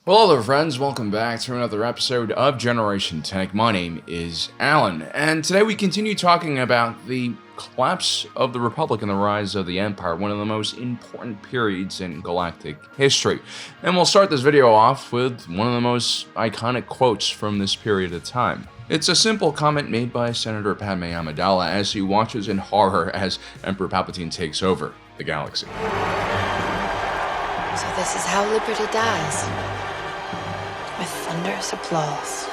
Hello there friends, welcome back to another episode of Generation Tech. My name is Alan, and today we continue talking about the collapse of the Republic and the rise of the Empire, one of the most important periods in galactic history. And we'll start this video off with one of the most iconic quotes from this period of time. It's a simple comment made by Senator Padme Amidala as she watches in horror as Emperor Palpatine takes over the galaxy. So this is how liberty dies. With thunderous applause.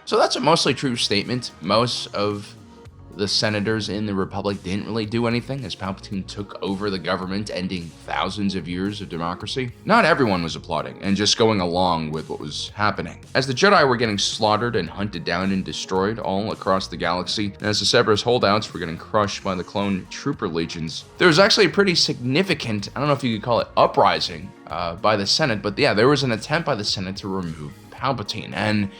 So that's a mostly true statement. Most of the senators in the Republic didn't really do anything as Palpatine took over the government, ending thousands of years of democracy. Not everyone was applauding and just going along with what was happening. As the Jedi were getting slaughtered and hunted down and destroyed all across the galaxy, and as the Separatist holdouts were getting crushed by the clone trooper legions, there was actually a pretty significant, I don't know if you could call it uprising, by the Senate, but yeah, there was an attempt by the Senate to remove Palpatine, and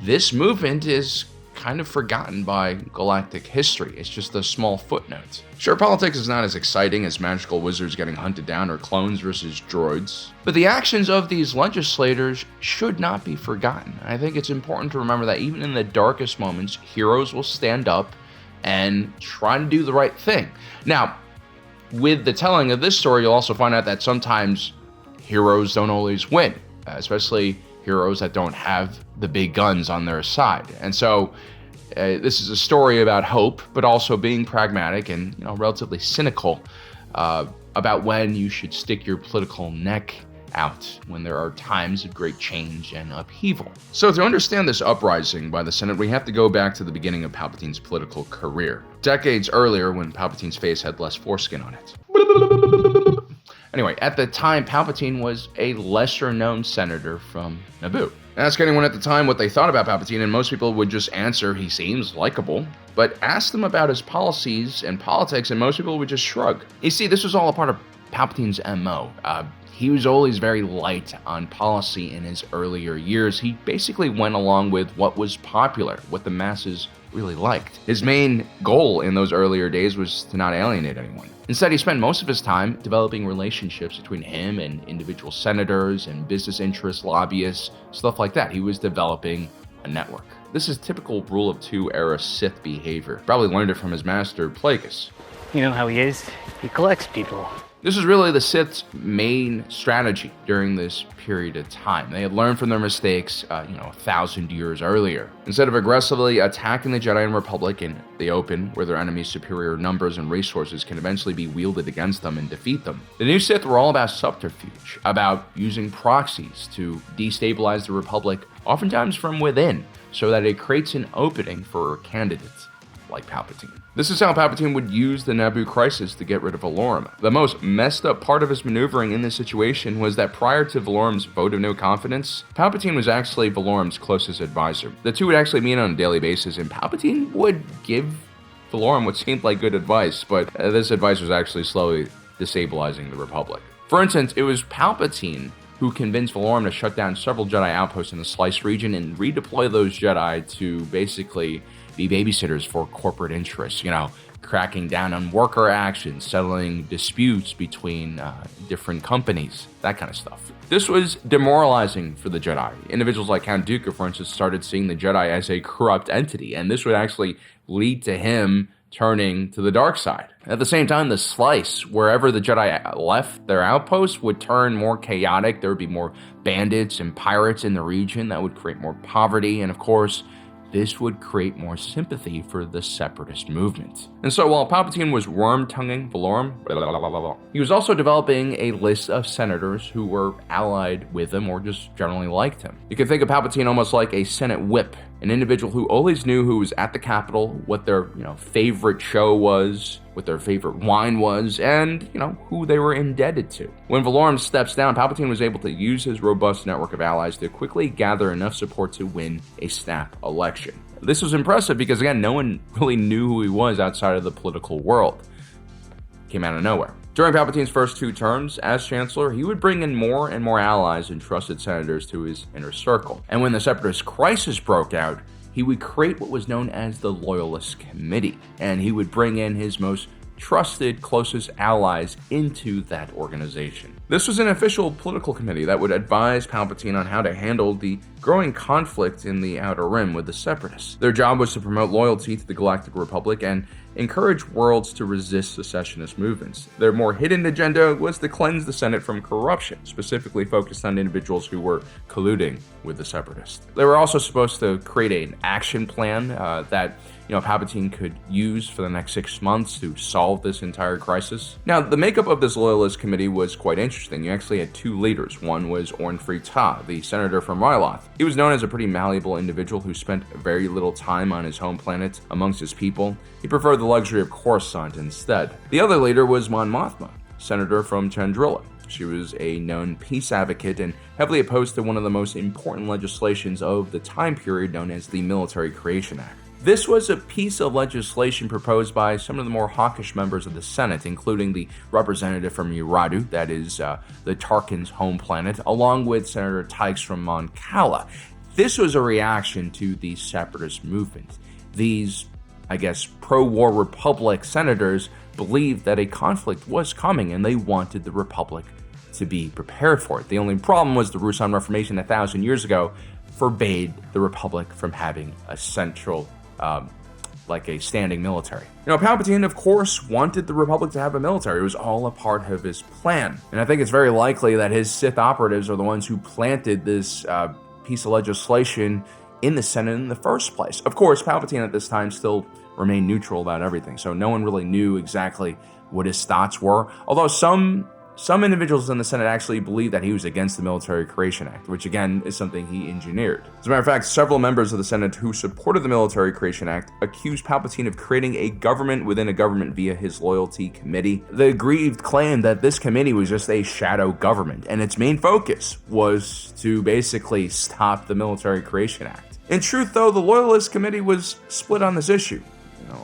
this movement is kind of forgotten by galactic history. It's just a small footnote. Sure, politics is not as exciting as magical wizards getting hunted down or clones versus droids, but the actions of these legislators should not be forgotten. I think it's important to remember that even in the darkest moments, heroes will stand up and try to do the right thing. Now, with the telling of this story, you'll also find out that sometimes heroes don't always win, especially heroes that don't have the big guns on their side. And so this is a story about hope, but also being pragmatic and relatively cynical about when you should stick your political neck out when there are times of great change and upheaval. So to understand this uprising by the Senate, we have to go back to the beginning of Palpatine's political career. Decades earlier, when Palpatine's face had less foreskin on it. Anyway, at the time, Palpatine was a lesser-known senator from Naboo. Ask anyone at the time what they thought about Palpatine, and most people would just answer, he seems likable. But ask them about his policies and politics, and most people would just shrug. You see, this was all a part of Palpatine's MO. He was always very light on policy in his earlier years. He basically went along with what was popular, what the masses really liked. His main goal in those earlier days was to not alienate anyone. Instead, he spent most of his time developing relationships between him and individual senators and business interests, lobbyists, stuff like that. He was developing a network. This is typical Rule of Two era Sith behavior. Probably learned it from his master, Plagueis. You know how he is. He collects people. This is really the Sith's main strategy during this period of time. They had learned from their mistakes, 1,000 years earlier. Instead of aggressively attacking the Jedi and Republic in the open, where their enemies' superior numbers and resources can eventually be wielded against them and defeat them, the new Sith were all about subterfuge, about using proxies to destabilize the Republic, oftentimes from within, so that it creates an opening for candidates like Palpatine. This is how Palpatine would use the Naboo crisis to get rid of Valorum. The most messed up part of his maneuvering in this situation was that prior to Valorum's vote of no confidence, Palpatine was actually Valorum's closest advisor. The two would actually meet on a daily basis, and Palpatine would give Valorum what seemed like good advice, but this advice was actually slowly destabilizing the Republic. For instance, it was Palpatine who convinced Valorum to shut down several Jedi outposts in the Slice region and redeploy those Jedi to basically be babysitters for corporate interests, cracking down on worker actions, settling disputes between different companies, that kind of stuff. This was demoralizing for the Jedi. Individuals like Count Dooku, for instance, started seeing the Jedi as a corrupt entity, and this would actually lead to him turning to the dark side. At the same time, the Slice, wherever the Jedi left their outposts, would turn more chaotic. There would be more bandits and pirates in the region that would create more poverty, and of course, this would create more sympathy for the separatist movement. And so while Palpatine was worm-tonguing Valorum, he was also developing a list of senators who were allied with him or just generally liked him. You can think of Palpatine almost like a Senate whip, an individual who always knew who was at the Capitol, what their favorite show was, what their favorite wine was, and who they were indebted to. When Valorum steps down, Palpatine was able to use his robust network of allies to quickly gather enough support to win a snap election. This was impressive because, again, no one really knew who he was outside of the political world. Came out of nowhere. During Palpatine's first 2 terms as Chancellor, he would bring in more and more allies and trusted senators to his inner circle. And when the Separatist crisis broke out, he would create what was known as the Loyalist Committee, and he would bring in his most trusted closest allies into that organization. This was an official political committee that would advise Palpatine on how to handle the growing conflict in the Outer Rim with the Separatists. Their job was to promote loyalty to the Galactic Republic and encourage worlds to resist secessionist movements. Their more hidden agenda was to cleanse the Senate from corruption, specifically focused on individuals who were colluding with the Separatists. They were also supposed to create an action plan that Palpatine could use for the next 6 months to solve this entire crisis. Now, the makeup of this loyalist committee was quite interesting. You actually had two leaders. One was futile, the senator from Ryloth. He was known as a pretty malleable individual who spent very little time on his home planet amongst his people. He preferred the luxury of Coruscant instead. The other leader was Mon Mothma, senator from Chandrila. She was a known peace advocate and heavily opposed to one of the most important legislations of the time period known as the Military Creation Act. This was a piece of legislation proposed by some of the more hawkish members of the Senate, including the representative from Uradu, that is the Tarkin's home planet, along with Senator Tykes from Mon Cala. This was a reaction to the separatist movement. These, pro-war Republic senators believed that a conflict was coming and they wanted the Republic to be prepared for it. The only problem was the Ruusan Reformation 1,000 years ago forbade the Republic from having a central a standing military. Palpatine, of course, wanted the Republic to have a military. It was all a part of his plan. And I think it's very likely that his Sith operatives are the ones who planted this piece of legislation in the Senate in the first place. Of course, Palpatine at this time still remained neutral about everything, so no one really knew exactly what his thoughts were, although some individuals in the Senate actually believed that he was against the Military Creation Act, which again is something he engineered. As a matter of fact, several members of the Senate who supported the Military Creation Act accused Palpatine of creating a government within a government via his loyalty committee. The aggrieved claimed that this committee was just a shadow government, and its main focus was to basically stop the Military Creation Act. In truth, though, the Loyalist Committee was split on this issue.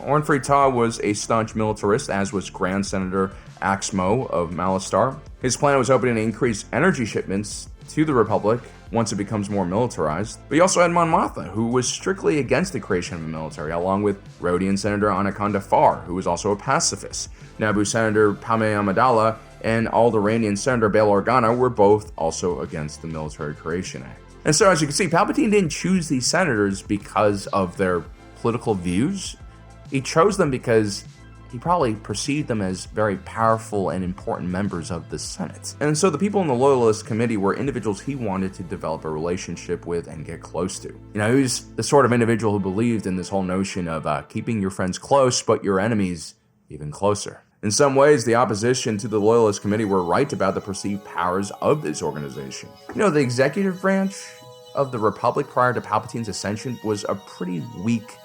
Orn Free Taa was a staunch militarist, as was Grand Senator Axmo of Malastare. His plan was hoping to increase energy shipments to the Republic once it becomes more militarized. But he also had Mon Mothma, who was strictly against the creation of a military, along with Rodian Senator Anaconda Farr, who was also a pacifist. Naboo Senator Padme Amidala and Alderaanian Senator Bail Organa were both also against the Military Creation Act. And so, as you can see, Palpatine didn't choose these senators because of their political views. He chose them because he probably perceived them as very powerful and important members of the Senate. And so the people in the Loyalist Committee were individuals he wanted to develop a relationship with and get close to. He was the sort of individual who believed in this whole notion of keeping your friends close, but your enemies even closer. In some ways, the opposition to the Loyalist Committee were right about the perceived powers of this organization. The executive branch of the Republic prior to Palpatine's ascension was a pretty weak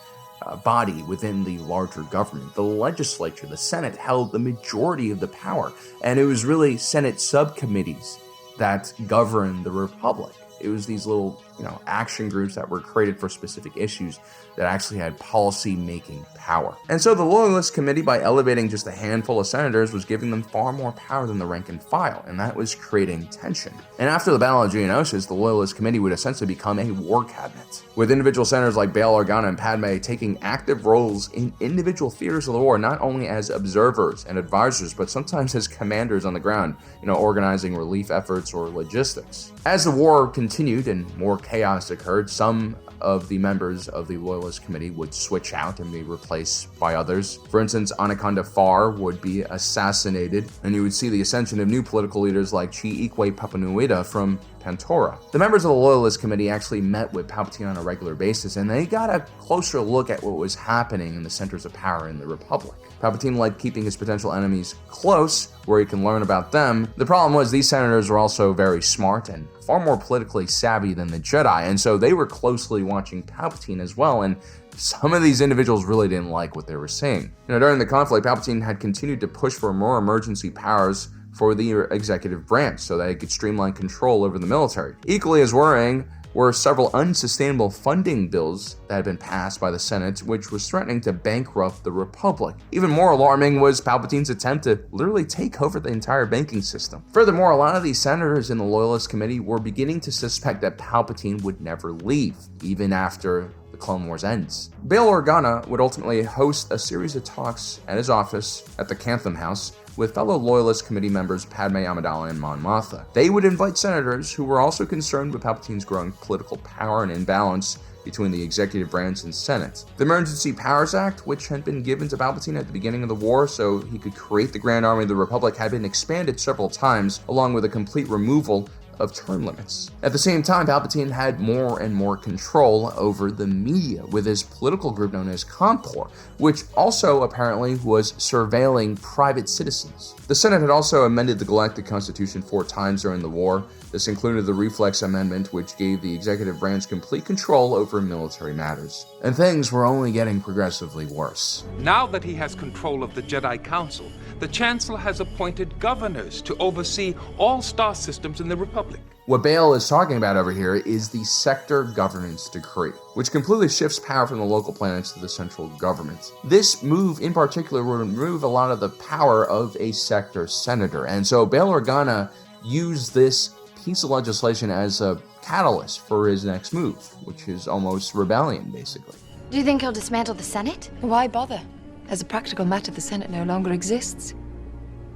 body within the larger government. The legislature, the Senate, held the majority of the power, and it was really Senate subcommittees that governed the Republic. It was these little, action groups that were created for specific issues that actually had policy-making power. And so the Loyalist Committee, by elevating just a handful of senators, was giving them far more power than the rank and file, and that was creating tension. And after the Battle of Geonosis, the Loyalist Committee would essentially become a war cabinet, with individual senators like Bail Organa and Padme taking active roles in individual theaters of the war, not only as observers and advisors, but sometimes as commanders on the ground, organizing relief efforts or logistics. As the war continued and more chaos occurred, some of the members of the Loyalist Committee would switch out and be replaced by others. For instance, Anaconda Farr would be assassinated, and you would see the ascension of new political leaders like Chi Ikwe Papanuida from Pantora. The members of the Loyalist Committee actually met with Palpatine on a regular basis, and they got a closer look at what was happening in the centers of power in the Republic. Palpatine liked keeping his potential enemies close, where he can learn about them. The problem was these senators were also very smart and far more politically savvy than the Jedi, and so they were closely watching Palpatine as well, and some of these individuals really didn't like what they were seeing. During the conflict, Palpatine had continued to push for more emergency powers for the executive branch so that it could streamline control over the military. Equally as worrying were several unsustainable funding bills that had been passed by the Senate, which was threatening to bankrupt the Republic. Even more alarming was Palpatine's attempt to literally take over the entire banking system. Furthermore, a lot of these senators in the Loyalist Committee were beginning to suspect that Palpatine would never leave, even after the Clone Wars ends. Bail Organa would ultimately host a series of talks at his office at the Cantham House with fellow Loyalist committee members Padme Amidala and Mon Mothma. They would invite senators who were also concerned with Palpatine's growing political power and imbalance between the executive branch and Senate. The Emergency Powers Act, which had been given to Palpatine at the beginning of the war so he could create the Grand Army of the Republic, had been expanded several times, along with a complete removal of term limits. At the same time, Palpatine had more and more control over the media with his political group known as Compor, which also apparently was surveilling private citizens. The Senate had also amended the Galactic Constitution 4 times during the war. This included the Reflex Amendment, which gave the executive branch complete control over military matters. And things were only getting progressively worse. Now that he has control of the Jedi Council, the Chancellor has appointed governors to oversee all star systems in the Republic. What Bail is talking about over here is the Sector Governance Decree, which completely shifts power from the local planets to the central government. This move in particular would remove a lot of the power of a sector senator, and so Bail Organa used this piece of legislation as a catalyst for his next move, which is almost rebellion, basically. Do you think he'll dismantle the Senate? Why bother? As a practical matter, the Senate no longer exists.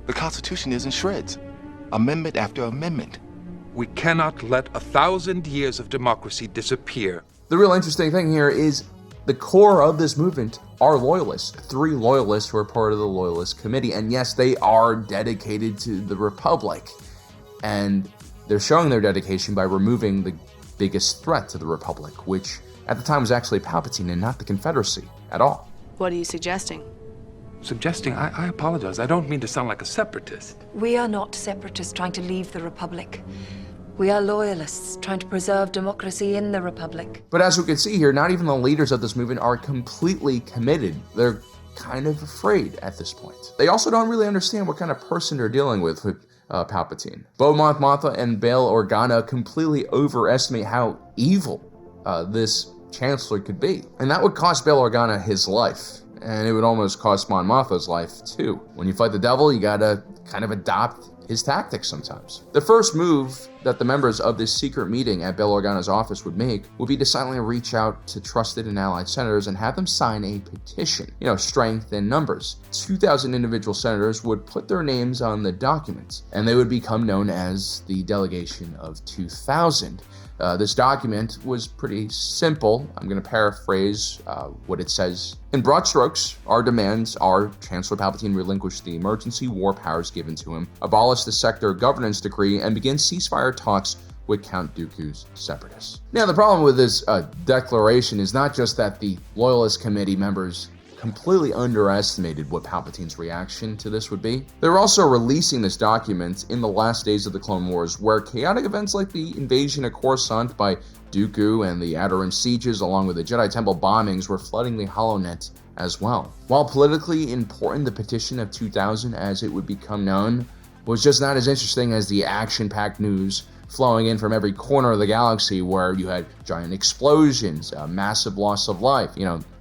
The Constitution is in shreds, amendment after amendment. We cannot let 1,000 years of democracy disappear. The real interesting thing here is the core of this movement are loyalists. 3 loyalists who are part of the Loyalist Committee, and yes, they are dedicated to the Republic. And they're showing their dedication by removing the biggest threat to the Republic, which at the time was actually Palpatine and not the Confederacy at all. What are you suggesting? I apologize. I don't mean to sound like a separatist. We are not separatists trying to leave the Republic. We are loyalists trying to preserve democracy in the Republic. But as we can see here, not even the leaders of this movement are completely committed. They're kind of afraid at this point. They also don't really understand what kind of person they're dealing with Palpatine. Mon Mothma and Bail Organa completely overestimate how evil this Chancellor could be. And that would cost Bail Organa his life. And it would almost cost Mon Mothma's life too. When you fight the devil, you gotta kind of adopt his tactics sometimes. The first move that the members of this secret meeting at Bail Organa's office would make would be to silently reach out to trusted and allied senators and have them sign a petition. Strength in numbers. 2,000 individual senators would put their names on the document, and they would become known as the Delegation of 2,000. This document was pretty simple. I'm going to paraphrase what it says. In broad strokes, our demands are Chancellor Palpatine relinquish the emergency war powers given to him, abolish the Sector Governance Decree, and begin ceasefire talks with Count Dooku's separatists. Now, the problem with this declaration is not just that the Loyalist Committee members completely underestimated what Palpatine's reaction to this would be. They were also releasing this document in the last days of the Clone Wars, where chaotic events like the invasion of Coruscant by Dooku and the Outer Rim sieges, along with the Jedi Temple bombings, were flooding the HoloNet as well. While politically important, the Petition of 2000, as it would become known, was just not as interesting as the action-packed news flowing in from every corner of the galaxy, where you had giant explosions, massive loss of life,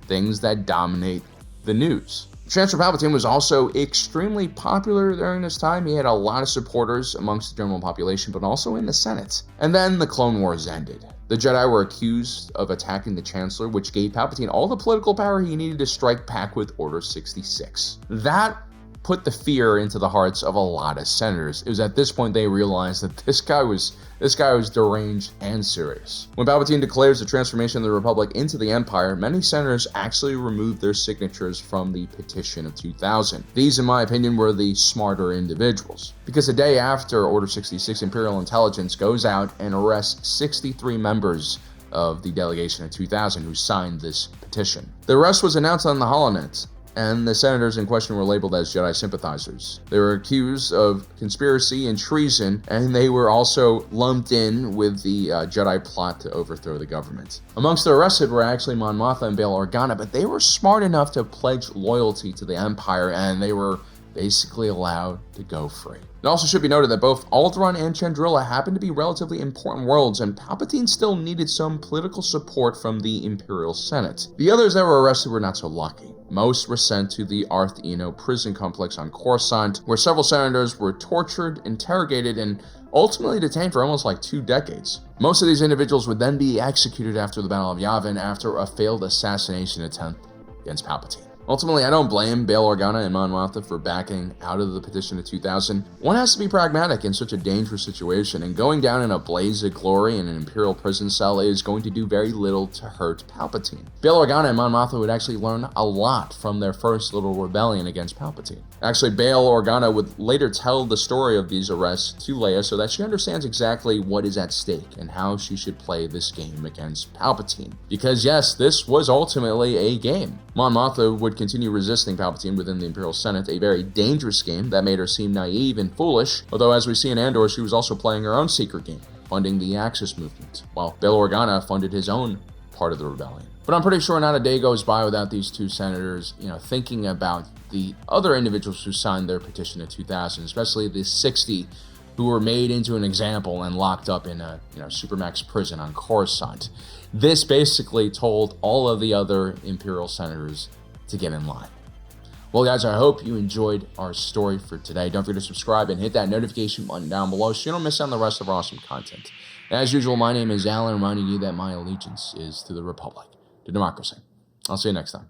things that dominate the news. Chancellor Palpatine was also extremely popular during this time. He had a lot of supporters amongst the general population, but also in the Senate. And then the Clone Wars ended. The Jedi were accused of attacking the Chancellor, which gave Palpatine all the political power he needed to strike back with Order 66. That put the fear into the hearts of a lot of senators. It was at this point they realized that this guy was deranged and serious. When Palpatine declares the transformation of the Republic into the Empire, many senators actually removed their signatures from the Petition of 2000. These, in my opinion, were the smarter individuals. Because a day after Order 66, Imperial intelligence goes out and arrests 63 members of the delegation of 2000 who signed this petition. The arrest was announced on the HoloNet, and the senators in question were labeled as Jedi sympathizers. They were accused of conspiracy and treason, and they were also lumped in with the Jedi plot to overthrow the government. Amongst the arrested were actually Mon Mothma and Bail Organa, but they were smart enough to pledge loyalty to the Empire, and they were basically allowed to go free. It also should be noted that both Alderaan and Chandrila happened to be relatively important worlds, and Palpatine still needed some political support from the Imperial Senate. The others that were arrested were not so lucky. Most were sent to the Arth Eno prison complex on Coruscant, where several senators were tortured, interrogated, and ultimately detained for almost like 2 decades. Most of these individuals would then be executed after the Battle of Yavin after a failed assassination attempt against Palpatine. Ultimately, I don't blame Bail Organa and Mon Mothma for backing out of the petition of 2000. One has to be pragmatic in such a dangerous situation, and going down in a blaze of glory in an Imperial prison cell is going to do very little to hurt Palpatine. Bail Organa and Mon Mothma would actually learn a lot from their first little rebellion against Palpatine. Actually, Bail Organa would later tell the story of these arrests to Leia so that she understands exactly what is at stake and how she should play this game against Palpatine. Because yes, this was ultimately a game. Mon Mothma would continue resisting Palpatine within the Imperial Senate, a very dangerous game that made her seem naive and foolish, although as we see in Andor, she was also playing her own secret game, funding the Axis movement, while Bail Organa funded his own part of the rebellion. But I'm pretty sure not a day goes by without these two senators, thinking about the other individuals who signed their petition in 2000, especially the 60 who were made into an example and locked up in a Supermax prison on Coruscant. This basically told all of the other Imperial senators to get in line. Well, guys, I hope you enjoyed our story for today. Don't forget to subscribe and hit that notification button down below so you don't miss out on the rest of our awesome content. As usual, my name is Alan, reminding you that my allegiance is to the Republic, to democracy. I'll see you next time.